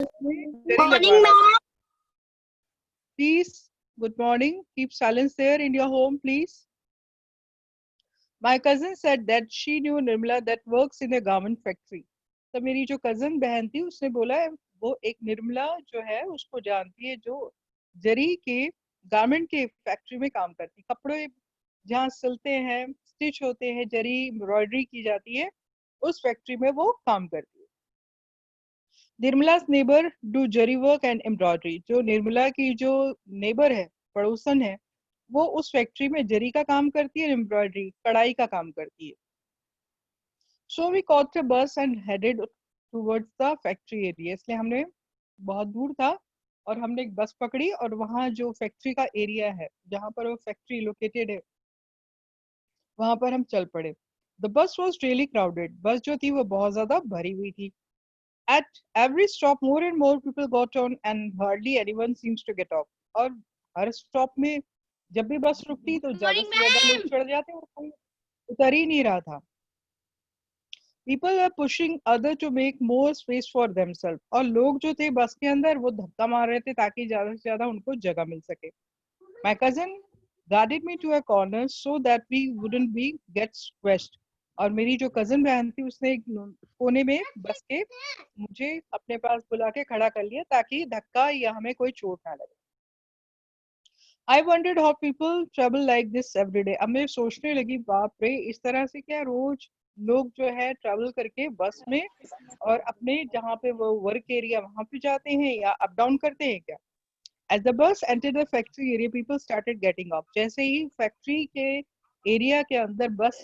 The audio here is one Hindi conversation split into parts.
जरी Morning, लगवाना था। ma'am. Please, good morning. Keep silence there in your home, please. My cousin said that she knew Nirmala that works in a garment factory. तो मेरी जो कजन बहन थी उसने बोला है वो एक निर्मला जो है उसको जानती है जो जरी के गारमेंट के फैक्ट्री में काम करती, कपड़े जहाँ सिलते हैं, स्टिच होते हैं, जरी एम्ब्रॉयडरी की जाती है, उस फैक्ट्री में वो काम करती है। निर्मला's neighbor do zari work and embroidery. जो निर्मला की जो नेबर है, पड़ोसन है, वो उस फैक्ट्री में जरी का काम करती है, एम्ब्रॉयडरी कढ़ाई का काम करती है। So we caught a bus and headed towards the factory area. इसलिए हमने बहुत दूर था और हमने एक बस पकड़ी और वहाँ जो फैक्ट्री का एरिया है जहाँ पर वो फैक्ट्री लोकेटेड है वहाँ पर हम चल पड़े। The bus was really crowded. बस जो थी वो बहुत ज्यादा भरी हुई थी। At every stop more and more people got on and hardly anyone seems to get off. और हर स्टॉप में जब भी बस रुकती तो Good ज्यादा morning, से ज्यादा लोग ma'am. चढ़ जाते और कोई उतर ही नहीं रहा था। People are pushing other to make more space for themselves. और लोग जो थे बस के अंदर वो धक्का मार रहे थे ताकि ज्यादा से ज्यादा उनको जगह मिल सके। My cousin guided me to a corner so that we wouldn't be get squashed. और मेरी जो कजन बहन थी उसने एक कोने में बस के मुझे अपने पास बुला के खड़ा कर लिया ताकि धक्का या हमें कोई चोट ना लगे। I wondered how people travel like this every day. अब मैं सोचने लगी बाप रे इस तरह से क्या रोज लोग जो है ट्रैवल करके बस में और अपने जहाँ पे वो वर्क एरिया वहां पे जाते हैं या अप डाउन करते हैं क्या। As the bus entered the factory area, people started getting off. जैसे ही फैक्ट्री के एरिया के अंदर बस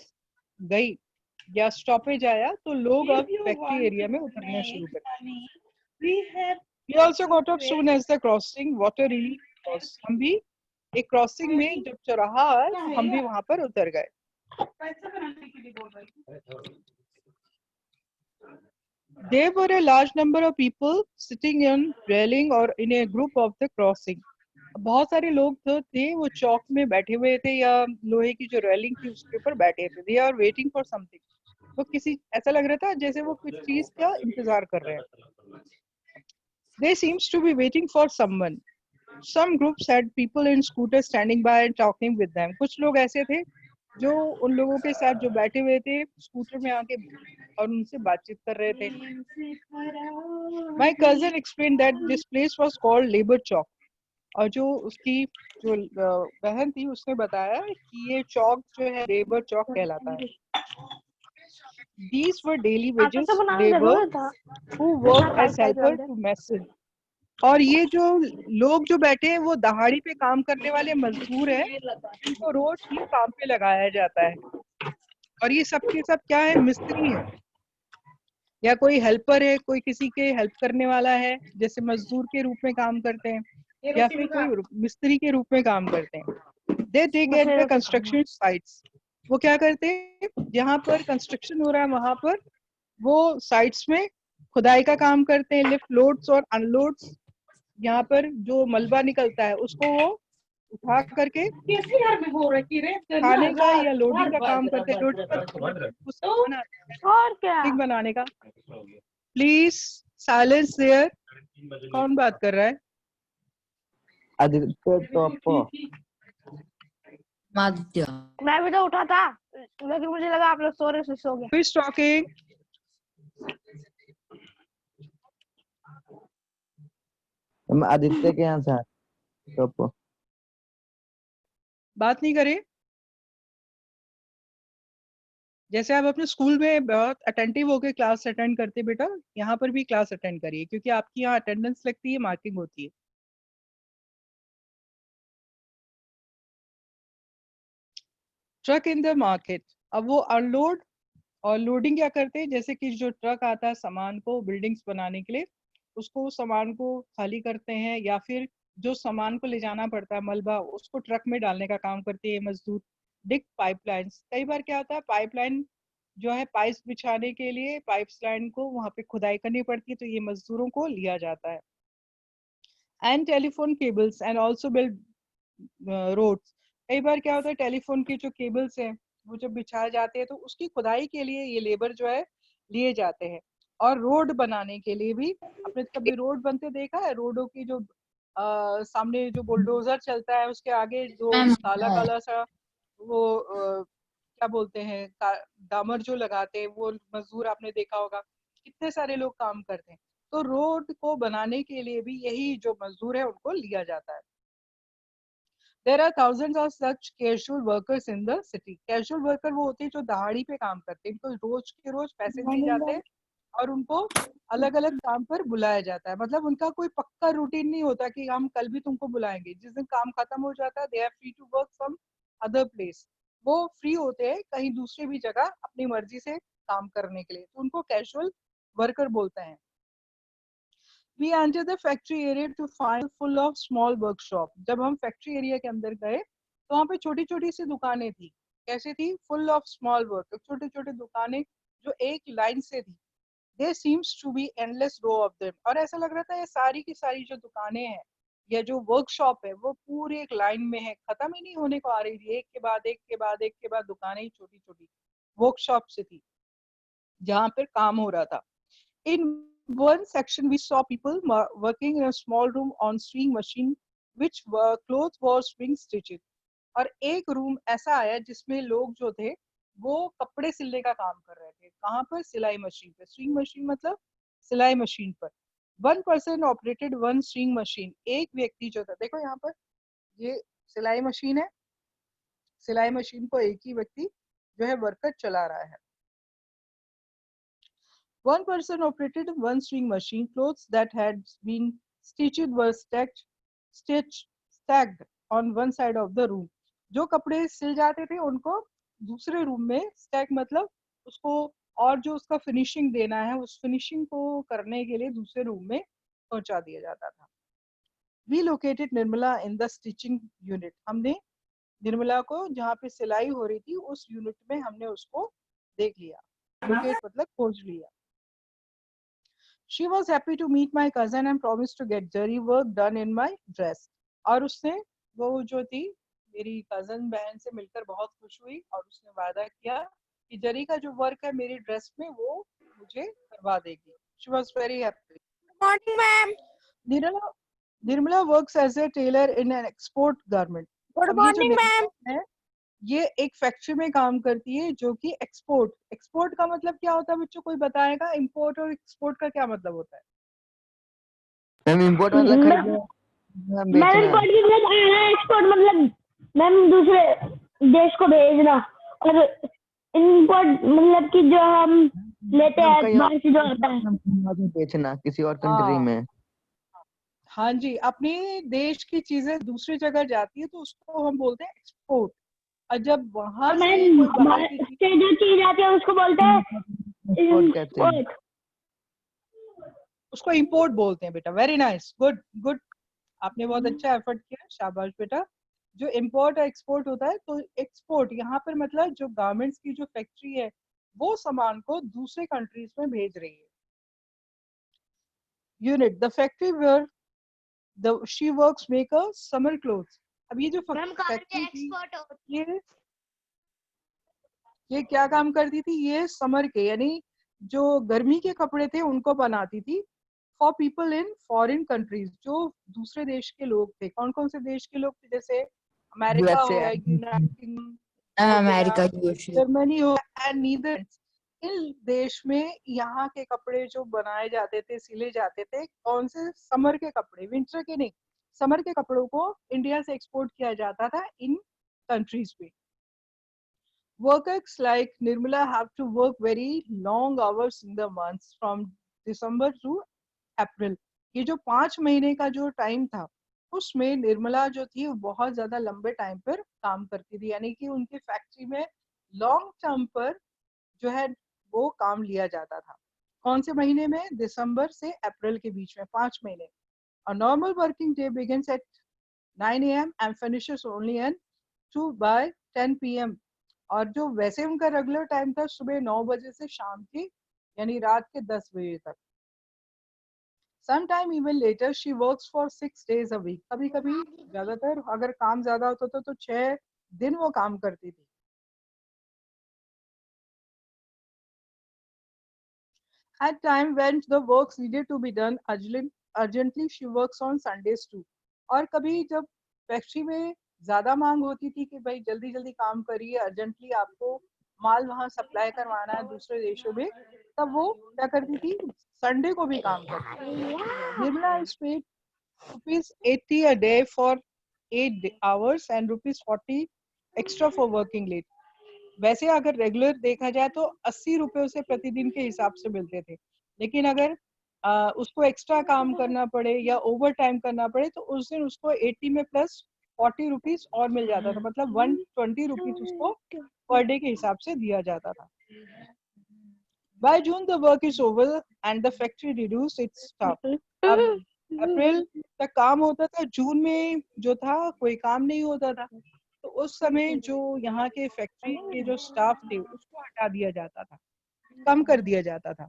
गई या स्टॉपेज आया तो लोग अब फैक्ट्री एरिया में उतरना शुरू कर। We also got off soon as the crossing water really crossed. हम भी एक क्रॉसिंग में जब चौराहा आया तो हम भी वहां पर उतर गए। There were a large number of people sitting on railing or in a group of the crossing. बहुत सारे लोग थे वो चौक में बैठे हुए थे या लोहे की जो रेलिंग थी उसके ऊपर बैठे थे। They are waiting for something. वो किसी ऐसा लग रहा था जैसे वो कुछ चीज का इंतजार कर रहे हैं। They seems to be waiting for someone. Some groups had people in scooters standing by and talking with them. कुछ लोग ऐसे थे जो उन लोगों के साथ जो बैठे हुए थे स्कूटर में आके और उनसे बातचीत कर रहे थे। My cousin explained that this place was called Labor Chowk. और जो उसकी जो बहन थी उसने बताया कि ये चौक जो है लेबर चौक कहलाता है। These were daily wages labor who worked as helper to mason. और ये जो लोग जो बैठे हैं वो दहाड़ी पे काम करने वाले मजदूर हैं जिनको रोज ही काम पे लगाया जाता है। और ये सब के सब क्या है, मिस्त्री है या कोई हेल्पर है, कोई किसी के हेल्प करने वाला है, जैसे मजदूर के रूप में काम करते हैं या फिर कोई मिस्त्री के रूप में काम करते हैं। दे डिग एट द कंस्ट्रक्शन साइट्स। वो क्या करते हैं, जहाँ पर कंस्ट्रक्शन हो रहा है वहां पर वो साइट्स में खुदाई का काम करते हैं, लिफ्ट लोड्स और अनलोड्स। यहाँ पर जो मलबा निकलता है उसको वो उठा करके खाने का या लोडिंग का काम करते हैं। लोडिंग मतलब उसको बनाने का। Please silence there. कौन बात कर रहा है? आदित्य टॉपर। माध्य। मैं भी तो उठा था लेकिन मुझे लगा आप लोग सो रहे से सो गए। Who is talking? हम आदित्य के यहाँ से टॉपर। बात नहीं करे। जैसे आप अपने स्कूल में बहुत अटेंटिव होकर क्लास अटेंड करते बेटा, यहाँ पर भी क्लास अटेंड करिए क्योंकि आपकी यहाँ अटेंडेंस लगती है, मार्किंग होती है। Truck in the market. अब वो अनलोड और लोडिंग क्या करते हैं, जैसे कि जो ट्रक आता है सामान को बिल्डिंग्स बनाने के लिए, उसको सामान को खाली करते हैं या फिर जो सामान को ले जाना पड़ता है मलबा उसको ट्रक में डालने का काम करते हैं मजदूर। डिग पाइपलाइंस। कई बार क्या होता है पाइपलाइन जो है पाइप्स बिछाने के लिए पाइप्स लाइन को वहां पे खुदाई करनी पड़ती है तो ये मजदूरों को लिया जाता है। And telephone cables and also build roads. कई बार क्या होता है टेलीफोन के जो केबल्स हैं वो जब बिछाए जाते हैं तो उसकी खुदाई के लिए ये लेबर जो है लिए जाते हैं। और रोड बनाने के लिए भी, आपने कभी रोड बनते देखा है? रोडों की जो सामने जो बुलडोजर चलता है उसके आगे जो मैम काला काला सा वो क्या बोलते हैं डामर जो लगाते हैं, वो मजदूर आपने देखा होगा, कितने सारे लोग काम करते हैं। तो रोड को बनाने के लिए भी यही जो मजदूर है उनको लिया जाता है। There are thousands of such casual workers in the city. Casual worker वो होते हैं जो दहाड़ी पे काम करते हैं, इनको रोज के रोज पैसे दिए जाते हैं और उनको अलग अलग काम पर बुलाया जाता है। मतलब उनका कोई पक्का रूटीन नहीं होता कि हम कल भी तुमको बुलाएंगे। जिस दिन काम खत्म हो जाता है, they are free to work from other place. वो फ्री होते हैं कहीं दूसरी भी जगह अपनी मर्जी से काम करने के लिए, तो उनको कैजुअल वर्कर बोलते हैं। We entered the factory area to find full of small workshop. जब हम फैक्ट्री एरिया के अंदर गए तो वहाँ पे छोटी छोटी सी दुकानें थी। कैसे थी? फुल ऑफ स्मॉल वर्क, छोटे छोटे दुकानें जो एक लाइन से थी। There seems to be endless row of them. और ऐसा लग रहा था ये सारी की सारी जो दुकानें हैं या जो वर्कशॉप है वो पूरी एक लाइन में है, खत्म ही नहीं होने को आ रही थी। एक के बाद एक के बाद एक के बाद दुकानें ही छोटी छोटी वर्कशॉप से थी जहाँ पर काम हो रहा था। In one section, we saw people working in a small room on sewing machine, which were clothes was being stitched. और एक रूम ऐसा आया जिसमें लोग जो थे वो कपड़े सिलने का काम कर रहे थे। कहाँ पर? सिलाई मशीन पे। स्विंग मशीन मतलब सिलाई मशीन पर। 1 person operated one swing machine. एक व्यक्ति जो था, देखो यहाँ पर ये सिलाई मशीन है, सिलाई मशीन को एक ही व्यक्ति जो है वर्कर चला रहा है। 1 person operated one sewing machine. Clothes that had been stitched were stacked on one side of the room. जो कपड़े सिल जाते थे उनको दूसरे रूम में स्टैक मतलब उसको और जो उसका फिनिशिंग देना है उस फिनिशिंग को करने के लिए दूसरे रूम में पहुंचा दिया जाता था। We located Nirmala in the stitching unit. हमने निर्मला को जहाँ पे सिलाई हो रही थी उस यूनिट में हमने उसको देख लिया। लोकेट मतलब खोज लिया। She was happy to meet my cousin and promised to get zari work done in my dress. और उसने वो जो थी मेरी कजन बहन से मिलकर बहुत खुश हुई और उसने वादा किया कि जरी का जो वर्क है मेरी ड्रेस में वो मुझे करवा देगी। She was very happy. Morning ma'am. Nirmala Nirmala works as a tailor in an export garment. Good अब ये जो मॉर्निंग मैम। निर्मला है ये एक फैक्ट्री में काम करती है जो कि एक्सपोर्ट का मतलब क्या होता है बच्चों, कोई बताएगा? इंपोर्ट और एक्सपोर्ट का क्या मतलब होता है? मैम इम्पोर्ट मतलब खरीदना, मैम बेचना। इम्पोर्ट की मतलब आना, एक्सपोर्ट मतलब मैम दूसरे देश को भेजना, और इम्पोर्ट मतलब कि जो हम लेते हैं बाहर से जो आता है बेचना किसी और कंट्री हाँ में। हाँ जी, अपने देश की चीजें दूसरी जगह जाती है तो उसको हम बोलते हैं एक्सपोर्ट। और जब वहां और से मैम कोई बाहर बाहर की चीज, से जो चीज आती है उसको बोलते हैं एक्सपोर्ट कहते हैं। इम्पोर्ट। उसको इंपोर्ट बोलते हैं बेटा। वेरी नाइस, गुड गुड, आपने बहुत अच्छा एफर्ट किया, शाबाश बेटा। जो इंपोर्ट और एक्सपोर्ट होता है तो एक्सपोर्ट यहाँ पर मतलब जो गारमेंट्स की जो फैक्ट्री है वो सामान को दूसरे कंट्रीज में भेज रही है। Unit the factory where the she works make a summer clothes. अब ये जो मैम फैक्ट्री थी एक्सपोर्ट होती ये क्या काम करती थी? ये समर के यानी जो गर्मी के कपड़े थे उनको बनाती थी for people in foreign countries. जो दूसरे देश के लोग थे, कौन कौन से देश के लोग थे? जैसे अमेरिका हो यूएसए। गया, यूनाइटेड किंगडम हो गया, अमेरिका यूएसए। जर्मनी हो गया, एंड नीदरलैंड्स। इन देश में यहाँ के कपड़े जो बनाए जाते थे, सिले जाते थे, कौन से? समर के कपड़े, विंटर के नहीं, समर के कपड़ों को इंडिया से एक्सपोर्ट किया जाता था इन कंट्रीज पे। Workers like Nirmala have to work very long hours in the months from December to April. ये जो 5 महीने का जो टाइम था उसमें निर्मला जो थी वो बहुत ज्यादा लंबे टाइम पर काम करती थी, यानी कि उनकी फैक्ट्री में लॉन्ग टर्म पर जो है वो काम लिया जाता था। कौन से महीने में? दिसंबर से अप्रैल के बीच में 5 महीने। A normal working day begins at 9 a.m. and finishes only at 2 by 10 p.m. और जो वैसे उनका रेगुलर टाइम था सुबह 9 बजे से शाम के यानी रात के 10 बजे तक। Sometime even later she works for 6 days a week. कभी कभी ज्यादातर अगर काम ज्यादा होता था तो 6 दिन वो काम करती थी। At time when the works needed to be done urgently, she works on Sundays too. और कभी जब फैक्ट्री में ज्यादा मांग होती थी कि भाई जल्दी जल्दी काम करिए, अर्जेंटली आपको माल वहां सप्लाई करवाना है दूसरे देशों में, तब वो क्या करती थी, संडे को भी काम करती थी। Nirmala is paid ₹80 a day for 8 hours and ₹40 extra for working late. वैसे अगर रेगुलर देखा जाए तो 80 रुपए उसे प्रतिदिन के हिसाब से मिलते थे, लेकिन अगर उसको एक्स्ट्रा काम करना पड़े या ओवर टाइम करना पड़े तो उस दिन उसको 80 में प्लस 40 रुपीज और मिल जाता था, मतलब 120 रुपीज उसको पर डे के हिसाब से दिया जाता था। By June the work is over and the factory reduced its staff. अब अप्रैल तक काम होता था, जून में जो था कोई काम नहीं होता था, तो उस समय जो यहाँ के फैक्ट्री के जो स्टाफ थे उसको हटा दिया जाता था, कम कर दिया जाता था।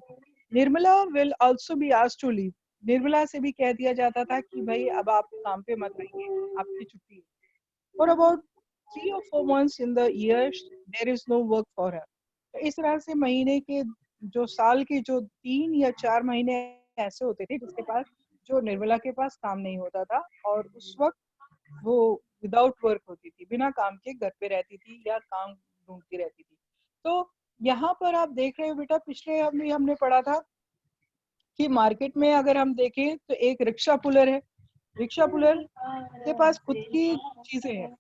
Nirmala will also be asked to leave. Nirmala से भी कह दिया जाता था कि भाई अब आप काम पे मत आइए, आपकी छुट्टी है। For about 3 or 4 months in the year, there is no work for her. तो इस तरह से महीने के जो साल के जो 3 या 4 महीने ऐसे होते थे जिसके पास, जो निर्मला के पास काम नहीं होता था, और उस वक्त वो विदाउट वर्क होती थी, बिना काम के घर पे रहती थी या काम ढूंढती रहती थी। तो यहाँ पर आप देख रहे हो बेटा, पिछले हमने पढ़ा था कि मार्केट में अगर हम देखें तो एक रिक्शा पुलर है, रिक्शा पुलर के पास खुद की चीजें हैं।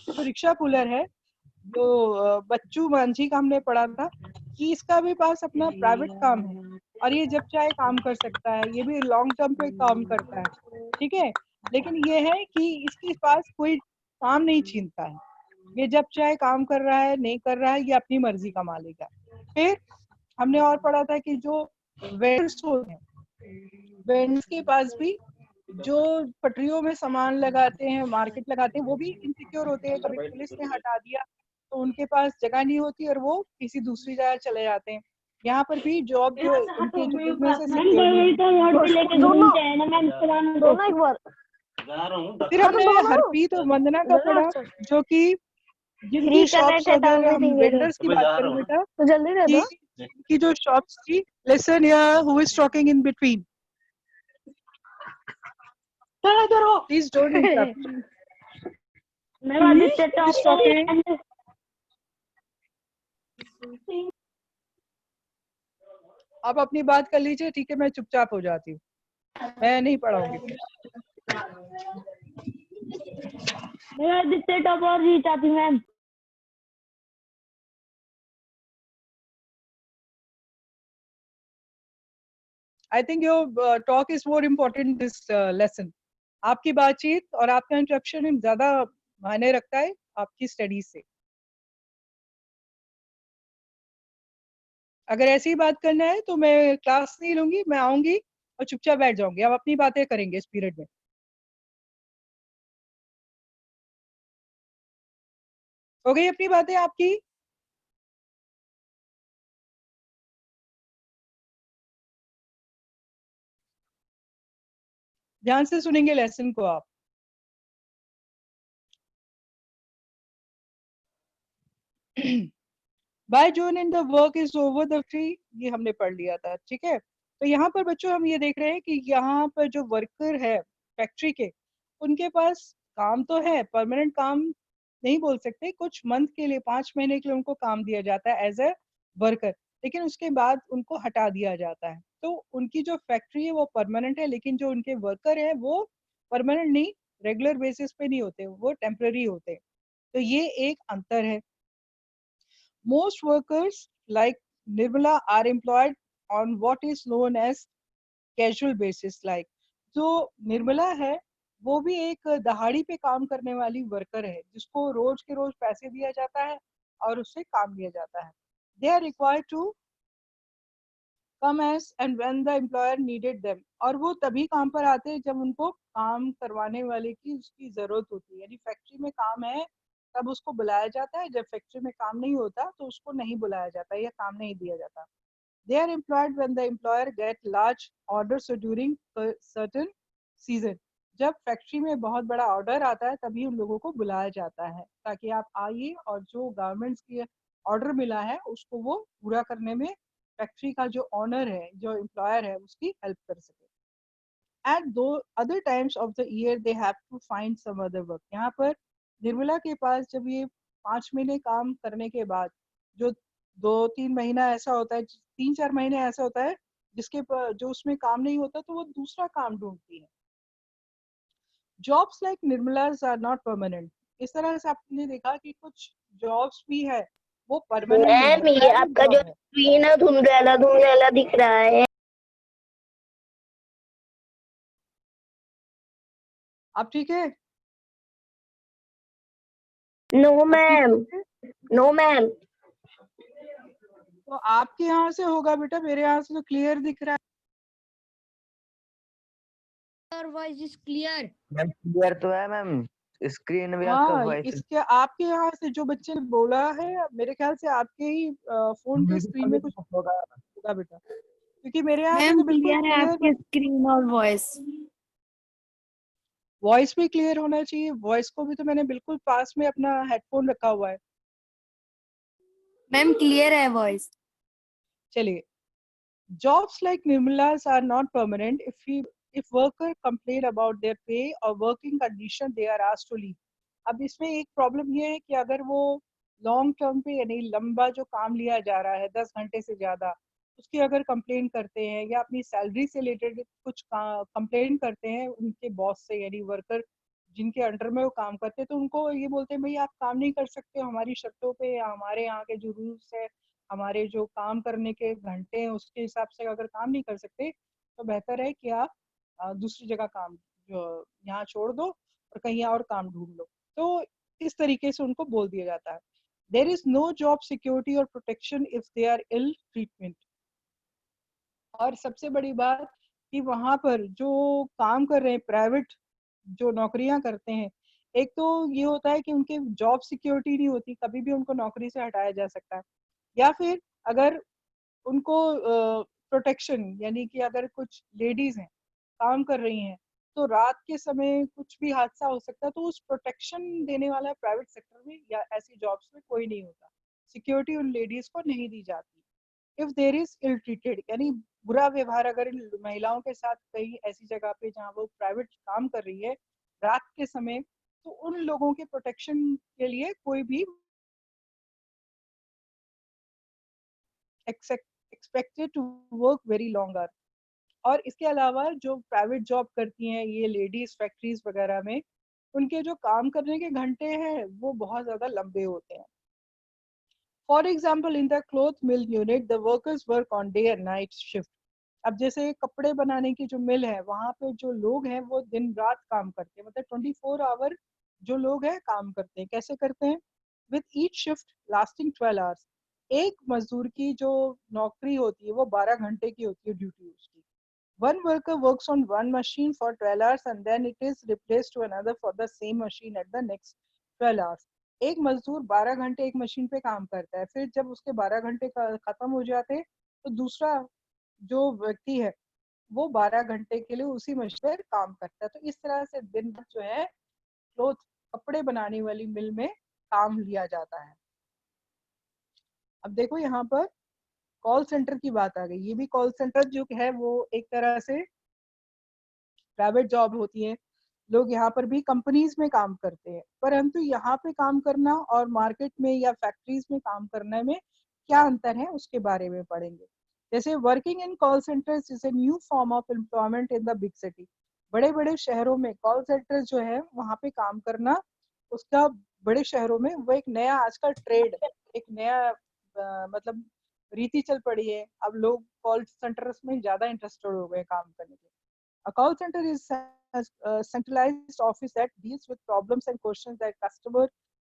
जो रिक्शा पुलर है, जो बच्चू मांझी का हमने पढ़ा था कि इसका भी पास अपना प्राइवेट काम है और ये जब चाहे काम कर सकता है, ये भी लॉन्ग टर्म पे काम करता है, ठीक है। लेकिन ये है कि इसके पास कोई काम नहीं छीनता है, ये जब चाहे काम कर रहा है, नहीं कर रहा है, ये अपनी मर्जी का मालिक है। फिर हमने और पढ़ा था कि जो वेंडर्स होते हैं, वेंडर्स के पास भी जो पटरियों में सामान लगाते हैं, मार्केट लगाते हैं, वो भी इनसिक्योर होते हैं। कभी पुलिस ने हटा दिया तो उनके पास जगह नहीं होती और वो किसी दूसरी जगह चले जाते हैं। यहाँ पर भी जॉब जो उनके जो बिजनेस है फिर हमने हरप्रीत और वंदना का पढ़ा, जो कि जिनकी शॉप्स, अगर हम वेंडर्स की बात करें बेटा, की जो शॉप्स थी, listen here who is talking in between, please don't interrupt. आप अपनी बात कर लीजिए, ठीक है, मैं चुपचाप हो जाती हूँ, मैं नहीं पढ़ाऊंगी। मैं आदित्य टॉप और जीत आती ma'am. I think your talk is more important this lesson. आपकी बातचीत और आपका इंटरप्शन ज्यादा मायने रखता है आपकी स्टडीज से। अगर ऐसी ही बात करना है तो मैं क्लास नहीं लूंगी, मैं आऊंगी और चुपचाप बैठ जाऊंगी, आप अपनी बातें करेंगे इस पीरियड में। हो गई अपनी बातें आपकी? ध्यान से सुनेंगे लेसन को आप। By June and the work is over the tree, ये हमने पढ़ लिया था, ठीक है। तो यहाँ पर बच्चों हम ये देख रहे हैं कि यहाँ पर जो वर्कर है फैक्ट्री के, उनके पास काम तो है, परमानेंट काम नहीं बोल सकते, कुछ मंथ के लिए, 5 महीने के लिए उनको काम दिया जाता है एज ए वर्कर, लेकिन उसके बाद उनको हटा दिया जाता है। तो उनकी जो फैक्ट्री है वो परमानेंट है, लेकिन जो उनके वर्कर है वो परमानेंट नहीं, रेगुलर बेसिस पे नहीं होते, वो टेम्पररी होते हैं। तो ये एक अंतर है। Most workers like Nirmala are employed on what is known as casual basis, like जो निर्मला है वो भी एक दहाड़ी पे काम करने वाली वर्कर है, जिसको रोज के रोज पैसे दिया जाता है और उससे काम लिया जाता है। They are required to come as and when the employer needed them, और वो तभी काम पर आते हैं जब उनको काम करवाने वाले की उसकी जरूरत होती है। यानी फैक्ट्री में काम है तब उसको बुलाया जाता है, जब फैक्ट्री में काम नहीं होता तो उसको नहीं बुलाया जाता या काम नहीं दिया जाता। They are employed when the employer get large orders during a certain season. जब फैक्ट्री में बहुत बड़ा ऑर्डर आता है तभी उन लोगों को बुलाया जाता है, ताकि आप आइए और जो गारमेंट्स की ऑर्डर मिला है उसको वो पूरा करने में फैक्ट्री का जो ऑनर है, जो एम्प्लॉयर है, उसकी हेल्प कर सके। At the other times of the year they have to find some other work. यहाँ पर निर्मला के पास जब ये 5 महीने काम करने के बाद जो 2-3 महीना ऐसा होता है, 3-4 महीने ऐसा होता है जो उसमें काम नहीं होता, तो वो दूसरा काम ढूंढती है। Jobs like Nirmala's are not permanent. इस तरह से आपने देखा कि कुछ जॉब्स भी है वो परमानेंट नहीं है, मैम ये प्राइवेट आपका जो जॉब है। स्क्रीन है धुंधला धुंधला दिख रहा है। आप ठीक है? नो आप ठीक मैम, है? No ma'am. तो आपके यहाँ से होगा बेटा, मेरे यहाँ से तो क्लियर दिख रहा है। Your voice is clear. Ma'am clear तो है मैम, स्क्रीन भी आपका हाँ, वॉइस इसके आपके यहाँ से जो बच्चे ने बोला है, मेरे ख्याल से आपके ही फोन के स्क्रीन में कुछ होगा। होगा बेटा, क्योंकि मेरे यहाँ से मैम तो बिल्कुल क्लियर है क्लियर। आपकी स्क्रीन और वॉइस। वॉइस भी क्लियर होना चाहिए। वॉइस को भी तो मैंने बिल्कुल पास में अपना हेडफोन रखा हुआ है। मैम क्लियर है वॉइस। चलिए, jobs like Nirmala's are not permanent. If worker complain about their pay or working condition, they are asked to leave. अब इसमें एक प्रॉब्लम ये है कि अगर वो लॉन्ग टर्म पे यानी लंबा जो काम लिया जा रहा है 10 घंटे से ज्यादा, उसकी अगर कंप्लेन करते हैं या अपनी सैलरी से रिलेटेड कुछ कंप्लेन करते हैं उनके बॉस से, यानी वर्कर जिनके अंडर में वो काम करते हैं, तो उनको ये बोलते हैं भाई आप काम नहीं कर सकते हमारी शर्तों पे, या हमारे यहाँ के जो रूल्स है, हमारे जो काम करने के घंटे हैं उसके हिसाब से अगर काम नहीं कर सकते, तो बेहतर है कि आप दूसरी जगह काम जो यहाँ छोड़ दो और कहीं और काम ढूंढ लो। तो इस तरीके से उनको बोल दिया जाता है। There is no job security और protection if they are ill treatment. और सबसे बड़ी बात कि वहां पर जो काम कर रहे हैं, प्राइवेट जो नौकरियां करते हैं, एक तो ये होता है कि उनके जॉब सिक्योरिटी नहीं होती, कभी भी उनको नौकरी से हटाया जा सकता है। या फिर अगर उनको प्रोटेक्शन, यानी कि अगर कुछ लेडीज हैं काम कर रही हैं तो रात के समय कुछ भी हादसा हो सकता है, तो उस प्रोटेक्शन देने वाला प्राइवेट सेक्टर में या ऐसी जॉब्स में कोई नहीं होता। सिक्योरिटी उन लेडीज को नहीं दी जाती। If there is ill treated, यानी बुरा व्यवहार अगर इन महिलाओं के साथ कहीं ऐसी जगह पे जहाँ वो प्राइवेट काम कर रही है रात के समय, तो उन लोगों के प्रोटेक्शन के लिए कोई भी expected to work very long hour. और इसके अलावा जो प्राइवेट जॉब करती हैं ये लेडीज फैक्ट्रीज वगैरह में, उनके जो काम करने के घंटे हैं वो बहुत ज्यादा लंबे होते हैं। For example in the cloth mill unit the workers work on day and night shift. अब जैसे कपड़े बनाने की जो मिल है वहां पे जो लोग हैं वो दिन रात काम करते हैं, मतलब 24 आवर जो लोग हैं काम करते हैं। कैसे करते हैं? With each shift lasting 12 hours. एक मजदूर की जो नौकरी होती है वो 12 घंटे की होती है ड्यूटी उसकी। One worker works on one machine for 12 hours and then it is replaced to another for the same machine at the next 12 hours. एक मजदूर 12 घंटे एक मशीन पे काम करता है, फिर जब उसके 12 घंटे खत्म हो जाते हैं तो दूसरा जो व्यक्ति है वो 12 घंटे के लिए उसी मशीन पर काम करता है। तो इस तरह से दिन भर जो है क्लोथ कपड़े बनाने वाली मिल में काम लिया जाता है। अब देखो यहाँ पर कॉल सेंटर की बात आ गई। ये भी कॉल सेंटर जो है वो एक तरह से प्राइवेट जॉब होती है। लोग यहाँ पर भी कंपनीज में काम करते हैं, परंतु यहाँ पे काम करना और मार्केट में या फैक्ट्रीज में काम करने में क्या अंतर है उसके बारे में पढ़ेंगे। जैसे working in call centres is a new form of employment in the big city. बड़े बड़े शहरों में कॉल सेंटर्स जो है वहाँ पे काम करना, उसका बड़े शहरों में वो एक नया आजकल ट्रेड, एक नया मतलब रीति चल पड़ी है। अब लोग कॉल सेंटर्स में ज्यादा इंटरेस्टेड हो गए काम करने के। A call center is a centralized office that deals with problems and questions that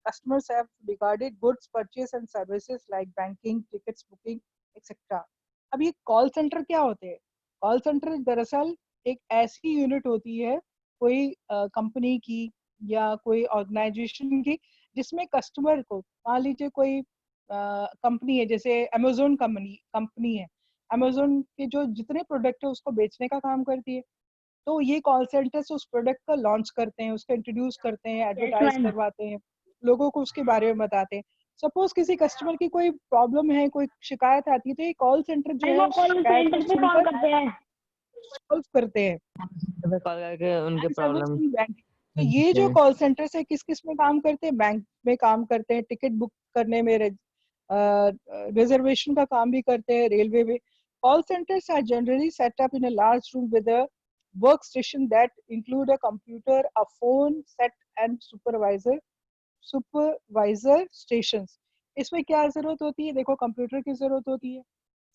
customers have regarding goods, purchase and services like banking, tickets booking, etc. अब ये कॉल सेंटर क्या होते हैं? कॉल सेंटर दरअसल एक ऐसी यूनिट होती है कोई कंपनी की या कोई ऑर्गेनाइजेशन की, जिसमें कस्टमर को, मान लीजिए कोई कंपनी है, जैसे अमेजोन कंपनी है, अमेजोन के जो जितने प्रोडक्ट है उसको बेचने का काम करती है। तो ये कॉल सेंटर से उस प्रोडक्ट का लॉन्च करते हैं, उसको इंट्रोड्यूस करते हैं, एडवर्टाइज करवाते हैं, लोगों को उसके बारे में बताते हैं। सपोज किसी कस्टमर की कोई प्रॉब्लम है, कोई शिकायत आती है, तो ये कॉल सेंटर जो है वो उस कॉल शिकायत सेंटर को पे कॉल सुनकर करते हैं। सॉल्व करते हैं। कॉल करके उनके बैंक प्रॉब्लम। Servicing bank. तो ये जो कॉल सेंटर्स है किस किस में काम करते हैं? बैंक में काम करते हैं, टिकट बुक करने में, रिजर्वेशन का काम भी करते हैं, रेलवे में। Call centers are generally set up in a large room with a workstation that include a computer, a phone set and supervisor stations। इसमें क्या जरूरत होती है? देखो, कंप्यूटर की जरूरत होती है।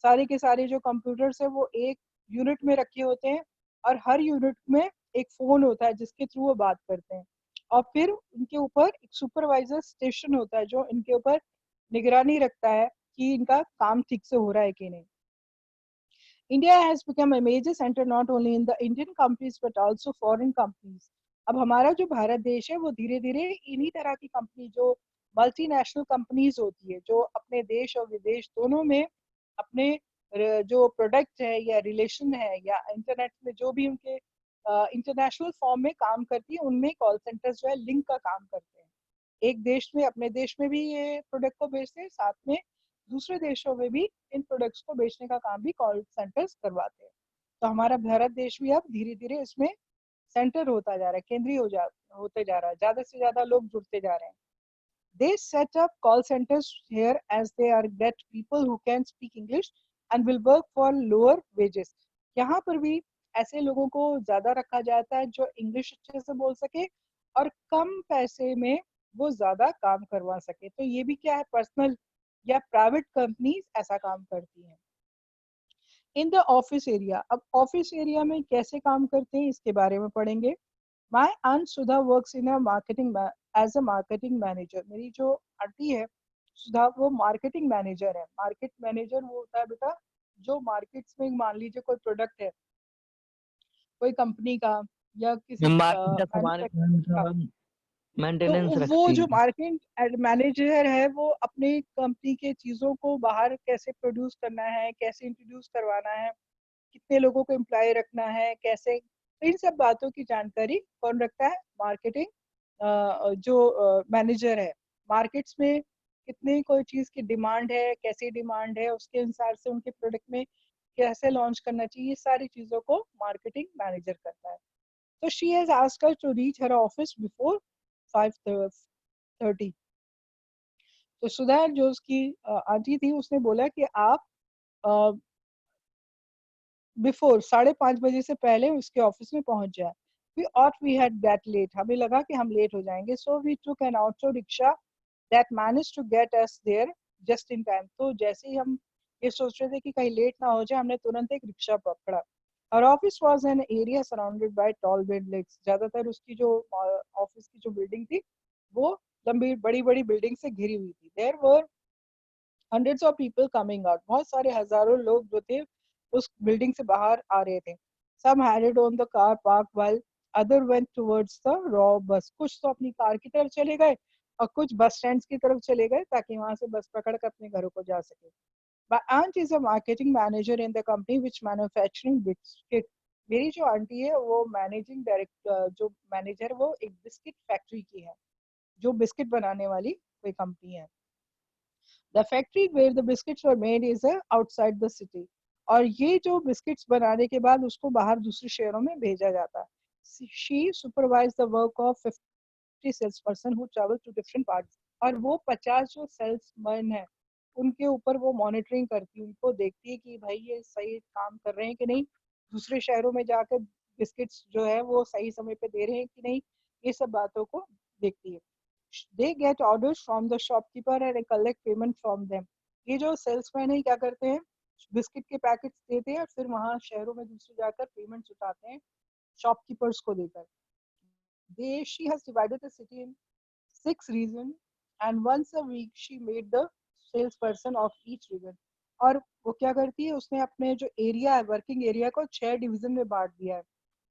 सारे के सारे जो कंप्यूटर्स है वो एक यूनिट में रखे होते हैं, और हर यूनिट में एक फोन होता है जिसके थ्रू वो बात करते हैं। और फिर उनके ऊपर एक सुपरवाइजर स्टेशन होता है जो इनके ऊपर निगरानी रखता है कि इनका काम ठीक से हो रहा है कि नहीं। India has become a major center not only in the Indian companies but also foreign companies। अब हमारा जो भारत देश है वो धीरे धीरे इन्हीं तरह की कंपनी, जो मल्टीनेशनल कंपनीज होती है, जो अपने देश और विदेश दोनों में अपने जो प्रोडक्ट है या रिलेशन है या इंटरनेट में जो भी उनके इंटरनेशनल फॉर्म में काम करती है, उनमें कॉल सेंटर्स जो है लिंक का काम करते हैं। एक देश में, अपने देश में भी ये प्रोडक्ट को बेचते हैं, साथ में दूसरे देशों में भी इन प्रोडक्ट्स को बेचने का काम भी कॉल सेंटर्स करवाते हैं। तो हमारा भारत देश भी अब धीरे धीरे इसमें सेंटर होता जा रहा है, केंद्रीय होते जा रहा है, ज्यादा से ज्यादा लोग जुड़ते जा रहे हैं। They set up call centers here as they are get people who can speak English and will work for lower wages। यहाँ पर भी ऐसे लोगों को ज्यादा रखा जाता है जो इंग्लिश अच्छे से बोल सके और कम पैसे में वो ज्यादा काम करवा सके। तो ये भी क्या है, पर्सनल या प्राइवेट कंपनीज ऐसा काम करती हैं। इन द ऑफिस एरिया, अब ऑफिस एरिया में कैसे काम करते हैं इसके बारे में पढ़ेंगे। My aunt Sudha works in a marketing as a marketing manager. मेरी जो आंटी है सुधा, वो मार्केटिंग मैनेजर है। मार्केट मैनेजर वो होता है बेटा जो मार्केट्स में, मान लीजिए कोई प्रोडक्ट है कोई कंपनी का या किसी मार्केट का सामान मैन्युफैक्चरिंग का, तो मेंटेनेंस वो रखती जो है। मार्केट मैनेजर है वो अपनी कंपनी के चीजों को बाहर कैसे प्रोड्यूस करना है, कैसे इंट्रोड्यूस करवाना है, कितने लोगों को एम्प्लॉय रखना है, कैसे, तो इन सब बातों की जानकारी कौन रखता है? मार्केटिंग जो मैनेजर है। मार्केट्स में कितने कोई चीज की डिमांड है, कैसी डिमांड है, उसके अनुसार से उनके प्रोडक्ट में कैसे लॉन्च करना चाहिए, ये सारी चीजों को मार्केटिंग मैनेजर करता है। तो she has asked her to reach her office before 5:30। तो सुधा जो उसकी आंटी थी उसने बोला कि आप बिफोर 5:30 से पहले उसके ऑफिस में पहुंच जाए। वी हैड गेट लेट, हमें लगा कि हम लेट हो जाएंगे। So we took an auto rickshaw that manage to get us there just in time. तो जैसे ही हम ये सोच रहे थे कि कहीं लेट ना हो जाए, हमने तुरंत एक रिक्शा पकड़ा। और office was an area surrounded by tall buildings. ज्यादातर उसकी जो ऑफिस की जो बिल्डिंग थी वो लंबी बड़ी बड़ी बिल्डिंग से घिरी हुई थी। There were hundreds of people coming out, बहुत सारे हजारों लोग जो थे उस बिल्डिंग से बाहर आ रहे थे। some headed on the car park while other went towards the raw bus। कुछ तो अपनी कार की तरफ चले गए और कुछ बस स्टैंड की तरफ चले गए ताकि वहां से बस पकड़ कर अपने घरों को जा सके। My aunt is a marketing manager in the company which manufacturing biscuit। मेरी जो आंटी है वो मैनेजिंग डायरेक्टर, जो मैनेजर, वो एक बिस्किट फैक्ट्री की है, जो बिस्किट बनाने वाली कोई कंपनी है। The factory where the biscuits were made is outside the city। और ये जो बिस्किट्स बनाने के बाद उसको बाहर दूसरे शहरों में भेजा जाता है। She supervised the work of 50 salesperson who travel to different parts। और वो 50 जो सेल्समैन है उनके ऊपर वो मॉनिटरिंग करती है, उनको देखती है कि भाई ये सही काम कर रहे हैं कि नहीं, दूसरे शहरों में जाकर बिस्किट्स जो है वो सही समय पे दे रहे हैं कि नहीं, ये सब बातों को देखती है। They get orders from the shopkeeper and collect payment from them। ये जो सेल्समैन है क्या करते हैं, बिस्किट के पैकेट्स देते हैं और फिर वहां शहरों में दूसरे जाकर पेमेंट्स उठाते हैं शॉपकीपर्स को देकर। She has divided the city in 6 regions and once a week she made the salesperson of each region। और वो क्या करती है, उसने अपने जो एरिया है, वर्किंग एरिया को 6 डिवीजन में बांट दिया है,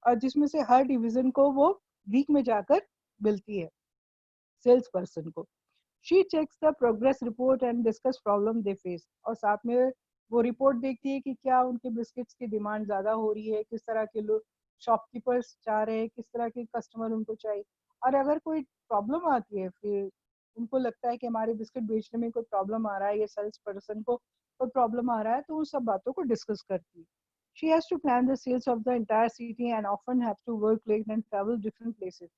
और जिसमें से हर डिवीजन को वो वीक में जाकर मिलती है सेल्स पर्सन को। She checks the progress report and discuss problem they face. और साथ में वो रिपोर्ट देखती है कि क्या उनके बिस्किट्स की डिमांड ज्यादा हो रही है, किस तरह के लोग शॉपकीपर्स चाह रहे हैं, किस तरह के कस्टमर उनको चाहिए। और अगर कोई प्रॉब्लम आती है फिर उनको लगता है कि हमारे बिस्किट बेचने में कोई प्रॉब्लम आ रहा है या सेल्स पर्सन को कोई प्रॉब्लम आ रहा है, तो उन सब बातों को डिस्कस करती है. She has to plan the sales of the entire city and often have to work late and travel different places.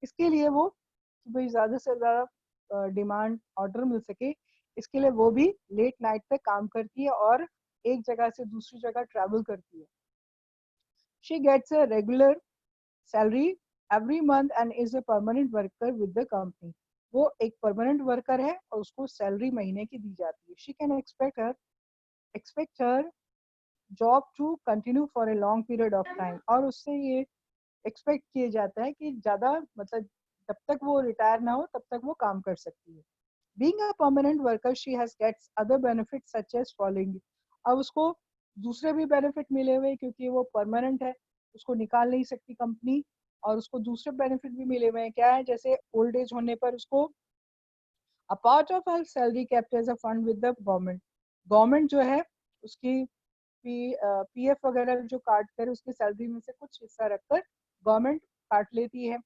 इसके लिए वो कि भाई ज़्यादा से ज़्यादा डिमांड ऑर्डर मिल सके, इसके लिए वो भी लेट नाइट तक काम करती है और एक जगह से दूसरी जगह ट्रैवल करती है. She gets a regular salary every month and is a permanent worker with the company. वो एक परमानेंट वर्कर है और उसको सैलरी महीने की दी जाती है. She can expect her job to continue for a long period of time. और उससे ये एक्सपेक्ट किया जाता है कि ज़्यादा मतलब जब तक वो रिटायर ना हो तब तक वो काम कर सकती है. Being a permanent worker, she has gets other benefits such as following. अब उसको दूसरे भी बेनिफिट मिले हुए क्योंकि वो परमानेंट है, उसको निकाल नहीं सकती कंपनी, और उसको दूसरे बेनिफिट भी मिले हुए हैं. क्या है? जैसे ओल्ड एज होने पर उसको a part of her salary kept as a fund with the government. Government जो है उसकी पीएफ वगैरह जो काट कर उसकी सैलरी में से कुछ हिस्सा रखकर गवर्नमेंट काट लेती है.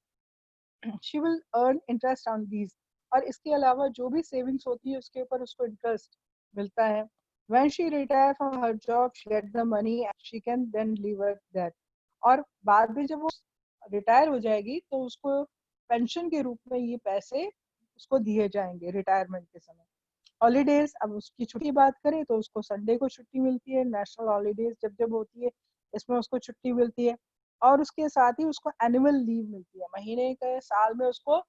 She will earn interest on these. और इसके अलावा जो भी सेविंग्स होती है उसके ऊपर उसको इंटरेस्ट मिलता है. When she retire from her job she get the money and she can then leave that. और बाद में जब वो रिटायर हो जाएगी तो उसको पेंशन के रूप में ये पैसे उसको दिए जाएंगे रिटायरमेंट के समय. हॉलीडेज, अब उसकी छुट्टी की बात करें तो उसको संडे को छुट्टी मिलती है. नेशनल हॉलीडेज जब जब होती है इसमें उसको छुट्टी मिलती है. और उसके साथ ही उसको एनुअल लीव मिलती है. महीने के साल में उसको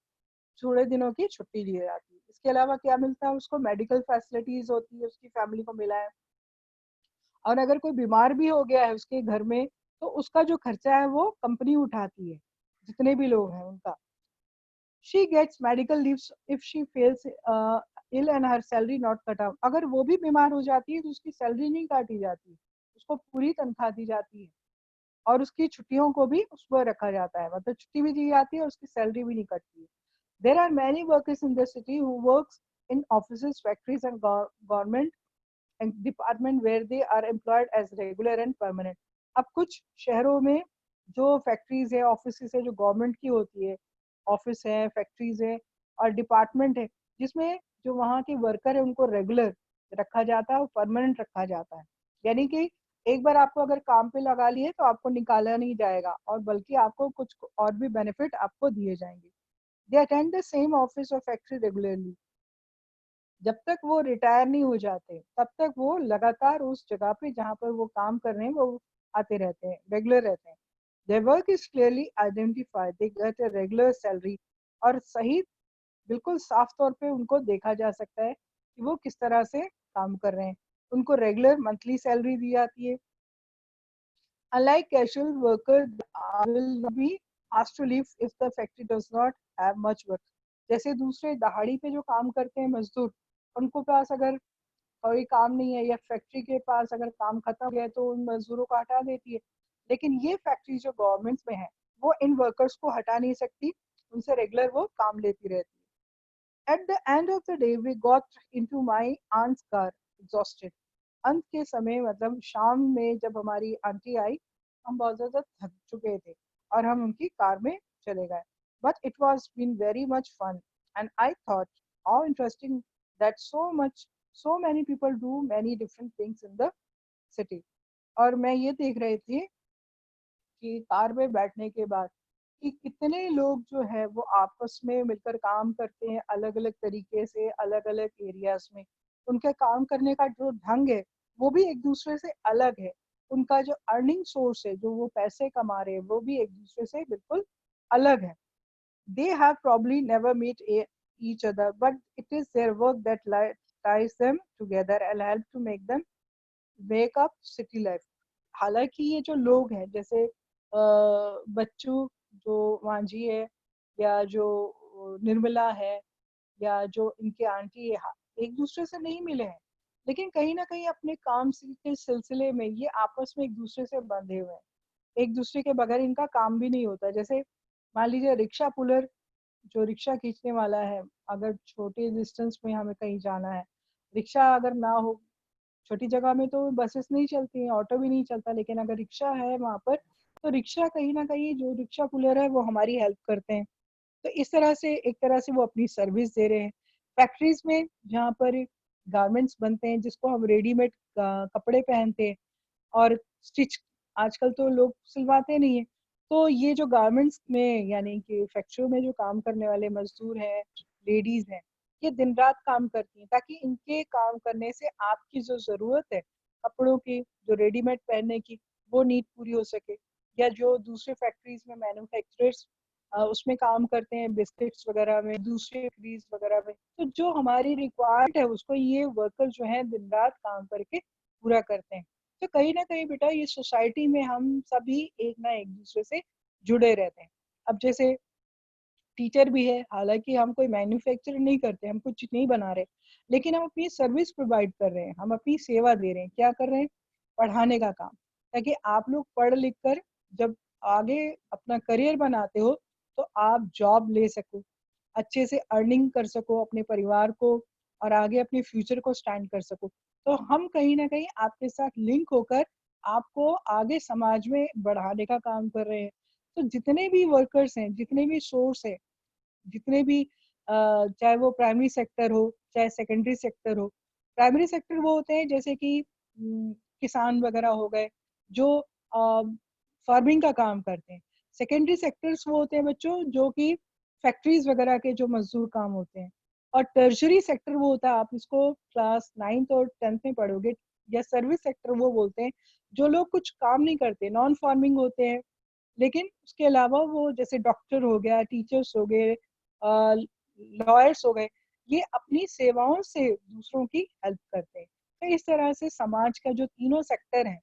थोड़े दिनों की छुट्टी दी जाती है. इसके अलावा क्या मिलता है? उसको मेडिकल फैसिलिटीज होती है, उसकी फैमिली को मिला है. और अगर कोई बीमार भी हो गया है उसके घर में तो उसका जो खर्चा है वो कंपनी उठाती है, जितने भी लोग हैं उनका. She gets medical leaves if she feels ill and her salary not cut off. अगर वो भी बीमार हो जाती है तो उसकी सैलरी नहीं काटी जाती, उसको पूरी तनख्वाह दी जाती है. और उसकी छुट्टियों को भी उस पर रखा जाता है, मतलब छुट्टी भी दी जाती है और उसकी सैलरी भी नहीं कटती है. There are many workers in the city who works in offices, factories and government and department where they are employed as regular and permanent. अब कुछ शहरों में जो फैक्ट्रीज है, ऑफिसेज है जो गवर्नमेंट की होती है, ऑफिस है, फैक्ट्रीज है और डिपार्टमेंट है, जिसमें जो वहाँ के वर्कर है उनको रेगुलर रखा जाता है और परमानेंट रखा जाता है. यानी कि एक बार आपको अगर काम पे लगा लिए तो आपको निकाला नहीं जाएगा और बल्कि आपको कुछ और भी बेनिफिट आपको दिए जाएंगे. They attend the same office और फैक्ट्री रेगुलरली. जब तक वो रिटायर नहीं हो जाते तब तक वो लगातार उस जगह पे जहाँ पर वो काम कर रहे हैं वो आते रहते हैं, रेगुलर रहते हैं. Their work is clearly identified. They get a regular salary. और सही बिल्कुल साफ तौर पे उनको देखा जा सकता है कि वो किस तरह से काम कर रहे हैं. उनको रेगुलर मंथली सैलरी दी जाती है. Unlike casual workers, will not be asked to leave if the factory does not have much work. जैसे दूसरे दहाड़ी पे जो काम करते हैं मजदूर, उनको पास अगर कोई काम नहीं है या फैक्ट्री के पास अगर काम खत्म हो गया तो उन मजदूरों को हटा देती है. लेकिन ये फैक्ट्री जो गवर्नमेंट में है वो इन वर्कर्स को हटा नहीं सकती, उनसे रेगुलर वो काम लेती रहती है. At the end of the day, we got into my aunt's car, exhausted. अंत के समय मतलब शाम में जब हमारी आंटी आई, हम बहुत ज़्यादा थक चुके थे और हम उनकी कार में चले गए. But it was been very much fun, and I thought how interesting that so many people do many different things in the city. और मैं ये देख रही थी कि कार में बैठने के बाद कि कितने लोग जो है वो आपस में मिलकर काम करते हैं अलग अलग तरीके से, अलग अलग एरियाज में. उनके काम करने का जो ढंग है वो भी एक दूसरे से अलग है. उनका जो अर्निंग सोर्स है, जो वो पैसे कमा रहे हैं, वो भी एक दूसरे से बिल्कुल अलग है. They have probably never met each other, but it is their work that ties them together and help to make up city life. हालांकि ये जो लोग हैं जैसे बच्चू जो मांझी है या जो निर्मला है या जो इनके आंटी है, एक दूसरे से नहीं मिले हैं, लेकिन कहीं ना कहीं अपने काम के सिलसिले में ये आपस में एक दूसरे से बंधे हुए हैं. एक दूसरे के बगैर इनका काम भी नहीं होता. जैसे मान लीजिए रिक्शा पुलर जो रिक्शा खींचने वाला है, अगर छोटे डिस्टेंस में हमें कहीं जाना है, रिक्शा अगर ना हो, छोटी जगह में तो बसेस नहीं चलती हैं, ऑटो भी नहीं चलता, लेकिन अगर रिक्शा है वहाँ पर तो रिक्शा कहीं ना कहीं जो रिक्शा पुलर है वो हमारी हेल्प करते हैं. तो इस तरह से एक तरह से वो अपनी सर्विस दे रहे हैं. फैक्ट्रीज में जहाँ पर गारमेंट्स बनते हैं जिसको हम रेडीमेड कपड़े पहनते हैं और स्टिच आजकल तो लोग सिलवाते नहीं है, तो ये जो गारमेंट्स में यानी कि फैक्ट्रियों में जो काम करने वाले मजदूर हैं, लेडीज हैं, ये दिन रात काम करती हैं ताकि इनके काम करने से आपकी जो जरूरत है कपड़ों की, जो रेडीमेड पहनने की, वो नीड पूरी हो सके। या जो दूसरे फैक्ट्रीज में मैन्युफैक्चरर्स उसमें काम करते हैं, बिस्किट्स वगैरह में, दूसरे फैक्ट्रीज वगैरह में, तो जो हमारी रिक्वायर्ड है उसको ये वर्कर जो है दिन रात काम करके पूरा करते हैं। तो कहीं ना कहीं बेटा ये सोसाइटी में हम सभी एक ना एक दूसरे से जुड़े रहते हैं। अब जैसे टीचर भी है, हालांकि हम कोई मैन्युफैक्चर नहीं करते, हम कुछ नहीं बना रहे, लेकिन हम अपनी सर्विस प्रोवाइड कर रहे हैं, हम अपनी सेवा दे रहे हैं। क्या कर रहे हैं? पढ़ाने का काम, ताकि आप लोग पढ़ लिख कर जब आगे अपना करियर बनाते हो तो आप जॉब ले सको, अच्छे से अर्निंग कर सको अपने परिवार को और आगे अपने फ्यूचर को स्टैंड कर सको। तो हम कहीं ना कहीं आपके साथ लिंक होकर आपको आगे समाज में बढ़ाने का काम कर रहे हैं। तो जितने भी वर्कर्स हैं, जितने भी सोर्स है, जितने भी चाहे वो प्राइमरी सेक्टर हो चाहे सेकेंडरी सेक्टर हो। प्राइमरी सेक्टर वो होते हैं जैसे कि किसान वगैरह हो गए जो फार्मिंग का काम करते हैं। सेकेंडरी सेक्टर्स वो होते हैं बच्चों जो कि फैक्ट्रीज वगैरह के जो मजदूर काम होते हैं। और टर्शरी सेक्टर वो होता है, आप इसको क्लास 9th और 10th में पढ़ोगे। या सर्विस सेक्टर वो बोलते हैं जो लोग कुछ काम नहीं करते, नॉन फार्मिंग होते हैं, लेकिन उसके अलावा वो जैसे डॉक्टर हो गया, टीचर्स हो गए, लॉयर्स हो गए, ये अपनी सेवाओं से दूसरों की हेल्प करते हैं। तो इस तरह से समाज का जो तीनों सेक्टर है,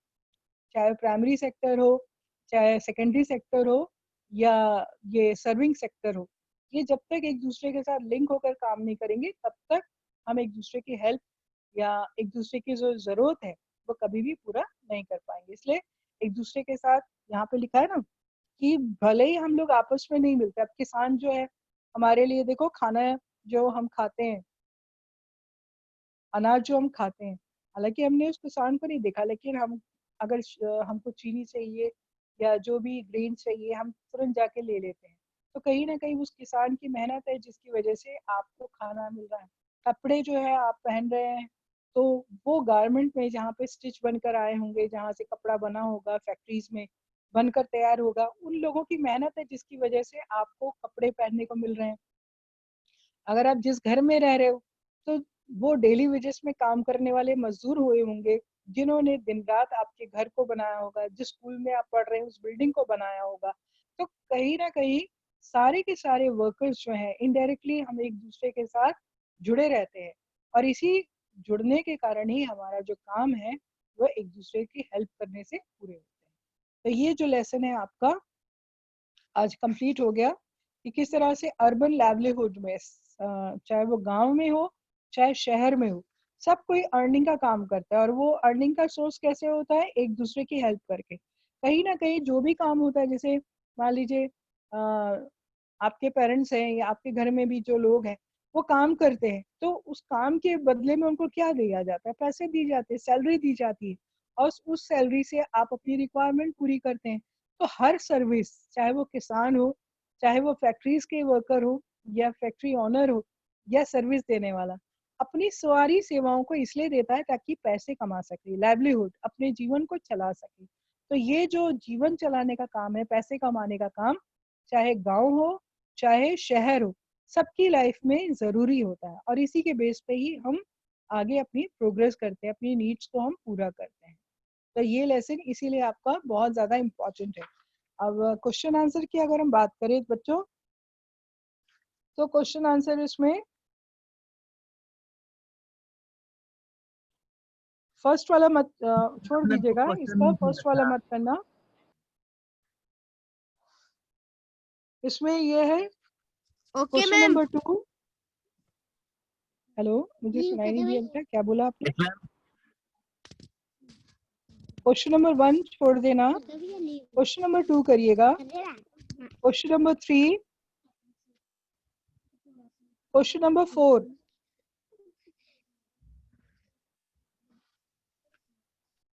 चाहे प्राइमरी सेक्टर हो, चाहे सेकेंडरी सेक्टर हो, या ये सर्विंग सेक्टर हो, ये जब तक एक दूसरे के साथ लिंक होकर काम नहीं करेंगे तब तक हम एक दूसरे की हेल्प या एक दूसरे की जो जरूरत है वो कभी भी पूरा नहीं कर पाएंगे। इसलिए एक दूसरे के साथ, यहाँ पे लिखा है ना कि भले ही हम लोग आपस में नहीं मिलते, अब किसान जो है हमारे लिए, देखो खाना जो हम खाते हैं, अनाज जो हम खाते हैं, हालांकि हमने उस किसान को नहीं देखा, लेकिन हम अगर हमको चीनी चाहिए या जो भी ग्रेन चाहिए हम तुरंत जाके ले लेते हैं। तो कहीं ना कहीं उस किसान की मेहनत है जिसकी वजह से आपको खाना मिल रहा है। कपड़े जो है आप पहन रहे हैं तो वो गारमेंट में जहाँ पे स्टिच बनकर आए होंगे, जहाँ से कपड़ा बना होगा, फैक्ट्रीज में बनकर तैयार होगा, उन लोगों की मेहनत है जिसकी वजह से आपको कपड़े पहनने को मिल रहे हैं। अगर आप जिस घर में रह रहे हो तो वो डेली वेजेस में काम करने वाले मजदूर हुए होंगे जिन्होंने दिन रात आपके घर को बनाया होगा, जिस स्कूल में आप पढ़ रहे हैं उस बिल्डिंग को बनाया होगा। तो कहीं ना कहीं सारे के सारे वर्कर्स जो हैं इनडायरेक्टली हम एक दूसरे के साथ जुड़े रहते हैं, और इसी जुड़ने के कारण ही हमारा जो काम है वो एक दूसरे की हेल्प करने से पूरे होते हैं। तो ये जो लेसन है आपका आज कंप्लीट हो गया कि किस तरह से अर्बन लाइवलीहुड में चाहे वो गांव में हो चाहे शहर में हो, सब कोई अर्निंग का काम करता है। और वो अर्निंग का सोर्स कैसे होता है? एक दूसरे की हेल्प करके। कहीं ना कहीं जो भी काम होता है, जैसे मान लीजिए आपके पेरेंट्स हैं या आपके घर में भी जो लोग हैं वो काम करते हैं, तो उस काम के बदले में उनको क्या दिया जाता है? पैसे दी जाते हैं, सैलरी दी जाती है, और उस सैलरी से आप अपनी रिक्वायरमेंट पूरी करते हैं। तो हर सर्विस, चाहे वो किसान हो, चाहे वो फैक्ट्रीज के वर्कर हो, या फैक्ट्री ऑनर हो, या सर्विस देने वाला, अपनी सारी सेवाओं को इसलिए देता है ताकि पैसे कमा सके, लाइवलीहुड, अपने जीवन को चला सके। तो ये जो जीवन चलाने का काम है, पैसे कमाने का काम, चाहे गांव हो चाहे शहर हो, सबकी लाइफ में जरूरी होता है, और इसी के बेस पे ही हम आगे अपनी प्रोग्रेस करते हैं, अपनी नीड्स को हम पूरा करते हैं। तो ये लेसन इसीलिए आपका बहुत ज्यादा इम्पोर्टेंट है। अब क्वेश्चन आंसर की अगर हम बात करें बच्चों, तो क्वेश्चन आंसर इसमें फर्स्ट वाला मत छोड़ दीजिएगा, इसका फर्स्ट वाला मत करना। इसमें ये है क्वेश्चन नंबर 2। हेलो, मुझे सुनाई नहीं दिया बेटा, क्या बोला आपने? क्वेश्चन नंबर 1 छोड़ देना, क्वेश्चन नंबर 2 करिएगा, क्वेश्चन नंबर 3, क्वेश्चन नंबर 4